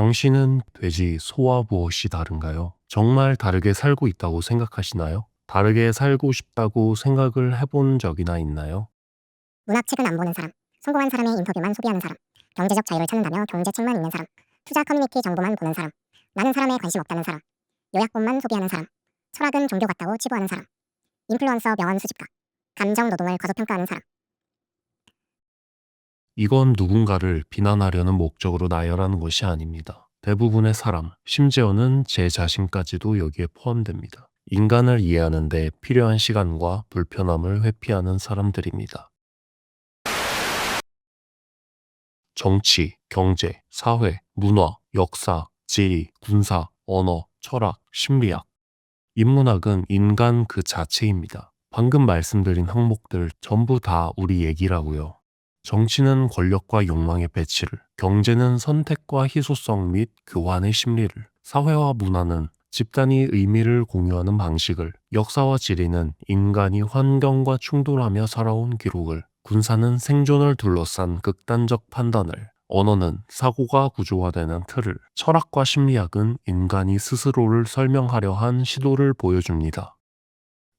당신은 돼지, 소와 무엇이 다른가요? 정말 다르게 살고 있다고 생각하시나요? 다르게 살고 싶다고 생각을 해본 적이나 있나요? 문학책은 안 보는 사람, 성공한 사람의 인터뷰만 소비하는 사람, 경제적 자유를 찾는다며 경제책만 읽는 사람, 투자 커뮤니티 정보만 보는 사람, 많은 사람에 관심 없다는 사람, 요약본만 소비하는 사람, 철학은 종교 같다고 치부하는 사람, 인플루언서 명언 수집가, 감정 노동을 과소평가하는 사람. 이건 누군가를 비난하려는 목적으로 나열하는 것이 아닙니다. 대부분의 사람, 심지어는 제 자신까지도 여기에 포함됩니다. 인간을 이해하는 데 필요한 시간과 불편함을 회피하는 사람들입니다. 정치, 경제, 사회, 문화, 역사, 지리, 군사, 언어, 철학, 심리학. 인문학은 인간 그 자체입니다. 방금 말씀드린 항목들 전부 다 우리 얘기라고요. 정치는 권력과 욕망의 배치를, 경제는 선택과 희소성 및 교환의 심리를, 사회와 문화는 집단이 의미를 공유하는 방식을, 역사와 지리는 인간이 환경과 충돌하며 살아온 기록을, 군사는 생존을 둘러싼 극단적 판단을, 언어는 사고가 구조화되는 틀을, 철학과 심리학은 인간이 스스로를 설명하려 한 시도를 보여줍니다.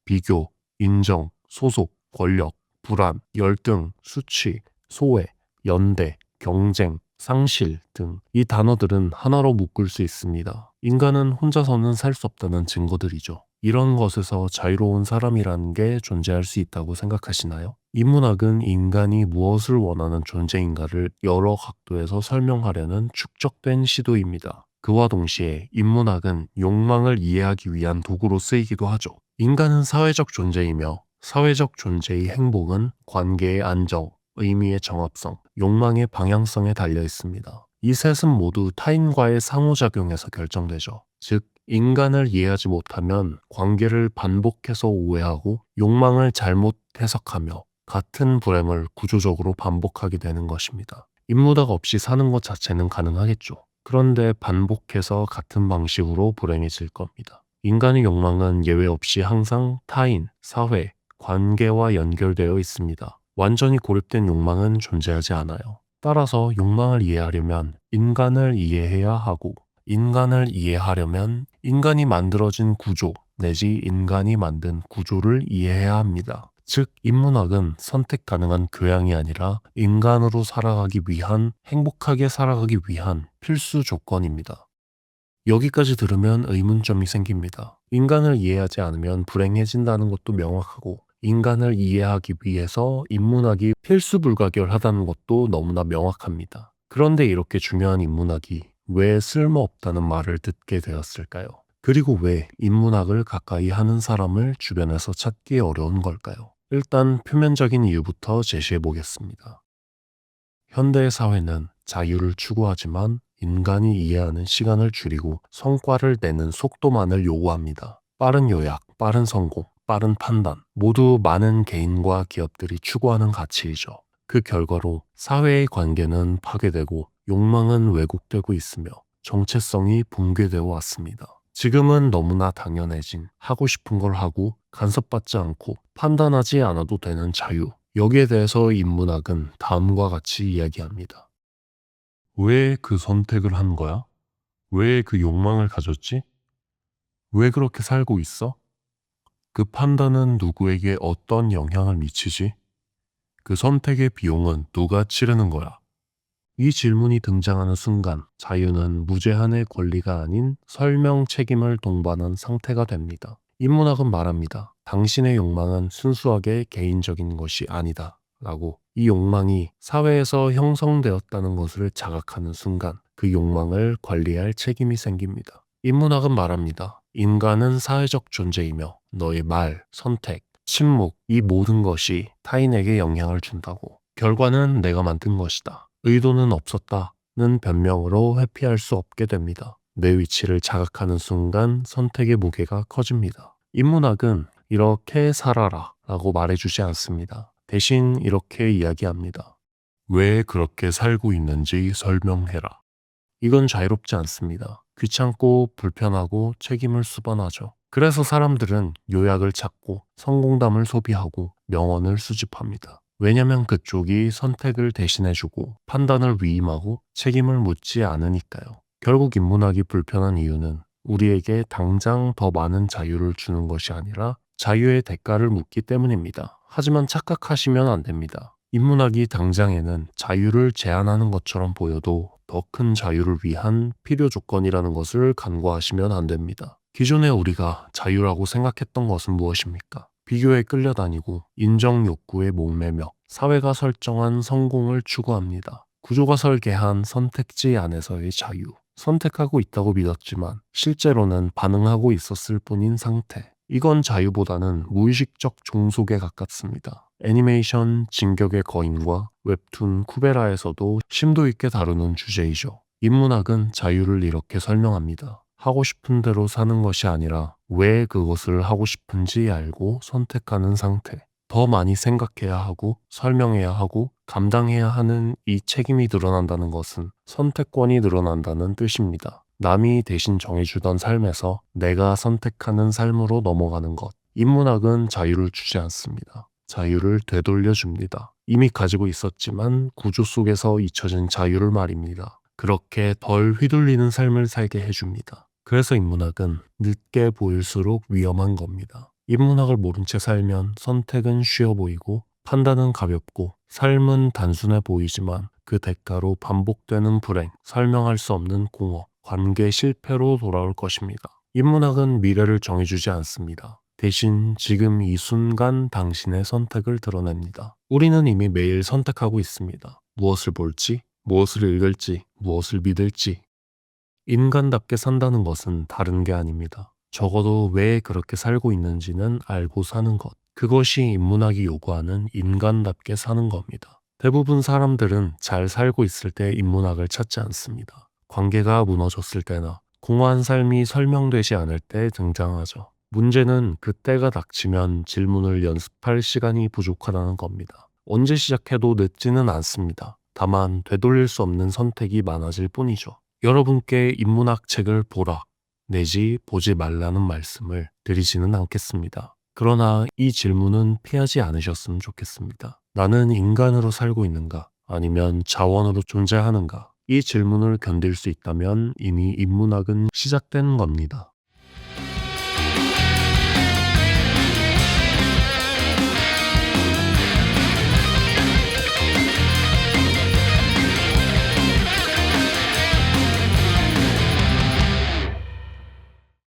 비교, 인정, 소속, 권력, 불안, 열등, 수치, 소외, 연대, 경쟁, 상실 등 이 단어들은 하나로 묶을 수 있습니다. 인간은 혼자서는 살 수 없다는 증거들이죠. 이런 것에서 자유로운 사람이라는 게 존재할 수 있다고 생각하시나요? 인문학은 인간이 무엇을 원하는 존재인가를 여러 각도에서 설명하려는 축적된 시도입니다. 그와 동시에 인문학은 욕망을 이해하기 위한 도구로 쓰이기도 하죠. 인간은 사회적 존재이며 사회적 존재의 행복은 관계의 안정, 의미의 정합성, 욕망의 방향성에 달려 있습니다. 이 셋은 모두 타인과의 상호작용에서 결정되죠. 즉, 인간을 이해하지 못하면 관계를 반복해서 오해하고 욕망을 잘못 해석하며 같은 불행을 구조적으로 반복하게 되는 것입니다. 인문학 없이 사는 것 자체는 가능하겠죠. 그런데 반복해서 같은 방식으로 불행해질 겁니다. 인간의 욕망은 예외 없이 항상 타인, 사회, 관계와 연결되어 있습니다. 완전히 고립된 욕망은 존재하지 않아요. 따라서 욕망을 이해하려면 인간을 이해해야 하고, 인간을 이해하려면 인간이 만들어진 구조 내지 인간이 만든 구조를 이해해야 합니다. 즉, 인문학은 선택 가능한 교양이 아니라 인간으로 살아가기 위한, 행복하게 살아가기 위한 필수 조건입니다. 여기까지 들으면 의문점이 생깁니다. 인간을 이해하지 않으면 불행해진다는 것도 명확하고, 인간을 이해하기 위해서 인문학이 필수 불가결하다는 것도 너무나 명확합니다. 그런데 이렇게 중요한 인문학이 왜 쓸모없다는 말을 듣게 되었을까요? 그리고 왜 인문학을 가까이 하는 사람을 주변에서 찾기 어려운 걸까요? 일단 표면적인 이유부터 제시해 보겠습니다. 현대의 사회는 자유를 추구하지만 인간이 이해하는 시간을 줄이고 성과를 내는 속도만을 요구합니다. 빠른 요약, 빠른 성공, 빠른 판단, 모두 많은 개인과 기업들이 추구하는 가치이죠. 그 결과로 사회의 관계는 파괴되고 욕망은 왜곡되고 있으며 정체성이 붕괴되어 왔습니다. 지금은 너무나 당연해진 하고 싶은 걸 하고 간섭받지 않고 판단하지 않아도 되는 자유. 여기에 대해서 인문학은 다음과 같이 이야기합니다. 왜 그 선택을 한 거야? 왜 그 욕망을 가졌지? 왜 그렇게 살고 있어? 그 판단은 누구에게 어떤 영향을 미치지? 그 선택의 비용은 누가 치르는 거야? 이 질문이 등장하는 순간 자유는 무제한의 권리가 아닌 설명 책임을 동반한 상태가 됩니다. 인문학은 말합니다. 당신의 욕망은 순수하게 개인적인 것이 아니다. 라고 이 욕망이 사회에서 형성되었다는 것을 자각하는 순간 그 욕망을 관리할 책임이 생깁니다. 인문학은 말합니다. 인간은 사회적 존재이며 너의 말, 선택, 침묵, 이 모든 것이 타인에게 영향을 준다고. 결과는 내가 만든 것이다. 의도는 없었다는 변명으로 회피할 수 없게 됩니다. 내 위치를 자각하는 순간 선택의 무게가 커집니다. 인문학은 이렇게 살아라 라고 말해주지 않습니다. 대신 이렇게 이야기합니다. 왜 그렇게 살고 있는지 설명해라. 이건 자유롭지 않습니다. 귀찮고 불편하고 책임을 수반하죠. 그래서 사람들은 요약을 찾고 성공담을 소비하고 명언을 수집합니다. 왜냐면 그쪽이 선택을 대신해주고 판단을 위임하고 책임을 묻지 않으니까요. 결국 인문학이 불편한 이유는 우리에게 당장 더 많은 자유를 주는 것이 아니라 자유의 대가를 묻기 때문입니다. 하지만 착각하시면 안 됩니다. 인문학이 당장에는 자유를 제한하는 것처럼 보여도 더 큰 자유를 위한 필요 조건이라는 것을 간과하시면 안 됩니다. 기존에 우리가 자유라고 생각했던 것은 무엇입니까? 비교에 끌려다니고 인정 욕구에 목매며 사회가 설정한 성공을 추구합니다. 구조가 설계한 선택지 안에서의 자유. 선택하고 있다고 믿었지만 실제로는 반응하고 있었을 뿐인 상태. 이건 자유보다는 무의식적 종속에 가깝습니다. 애니메이션 진격의 거인과 웹툰 쿠베라에서도 심도 있게 다루는 주제이죠. 인문학은 자유를 이렇게 설명합니다. 하고 싶은 대로 사는 것이 아니라 왜 그것을 하고 싶은지 알고 선택하는 상태. 더 많이 생각해야 하고 설명해야 하고 감당해야 하는 이 책임이 늘어난다는 것은 선택권이 늘어난다는 뜻입니다. 남이 대신 정해주던 삶에서 내가 선택하는 삶으로 넘어가는 것. 인문학은 자유를 주지 않습니다. 자유를 되돌려 줍니다. 이미 가지고 있었지만 구조 속에서 잊혀진 자유를 말입니다. 그렇게 덜 휘둘리는 삶을 살게 해줍니다. 그래서 인문학은 늦게 보일수록 위험한 겁니다. 인문학을 모른 채 살면 선택은 쉬워 보이고 판단은 가볍고 삶은 단순해 보이지만 그 대가로 반복되는 불행, 설명할 수 없는 공허, 관계 실패로 돌아올 것입니다. 인문학은 미래를 정해주지 않습니다. 대신 지금 이 순간 당신의 선택을 드러냅니다. 우리는 이미 매일 선택하고 있습니다. 무엇을 볼지, 무엇을 읽을지, 무엇을 믿을지. 인간답게 산다는 것은 다른 게 아닙니다. 적어도 왜 그렇게 살고 있는지는 알고 사는 것. 그것이 인문학이 요구하는 인간답게 사는 겁니다. 대부분 사람들은 잘 살고 있을 때 인문학을 찾지 않습니다. 관계가 무너졌을 때나 공허한 삶이 설명되지 않을 때 등장하죠. 문제는 그때가 닥치면 질문을 연습할 시간이 부족하다는 겁니다. 언제 시작해도 늦지는 않습니다. 다만 되돌릴 수 없는 선택이 많아질 뿐이죠. 여러분께 인문학 책을 보라 내지 보지 말라는 말씀을 드리지는 않겠습니다. 그러나 이 질문은 피하지 않으셨으면 좋겠습니다. 나는 인간으로 살고 있는가? 아니면 자원으로 존재하는가? 이 질문을 견딜 수 있다면 이미 인문학은 시작된 겁니다.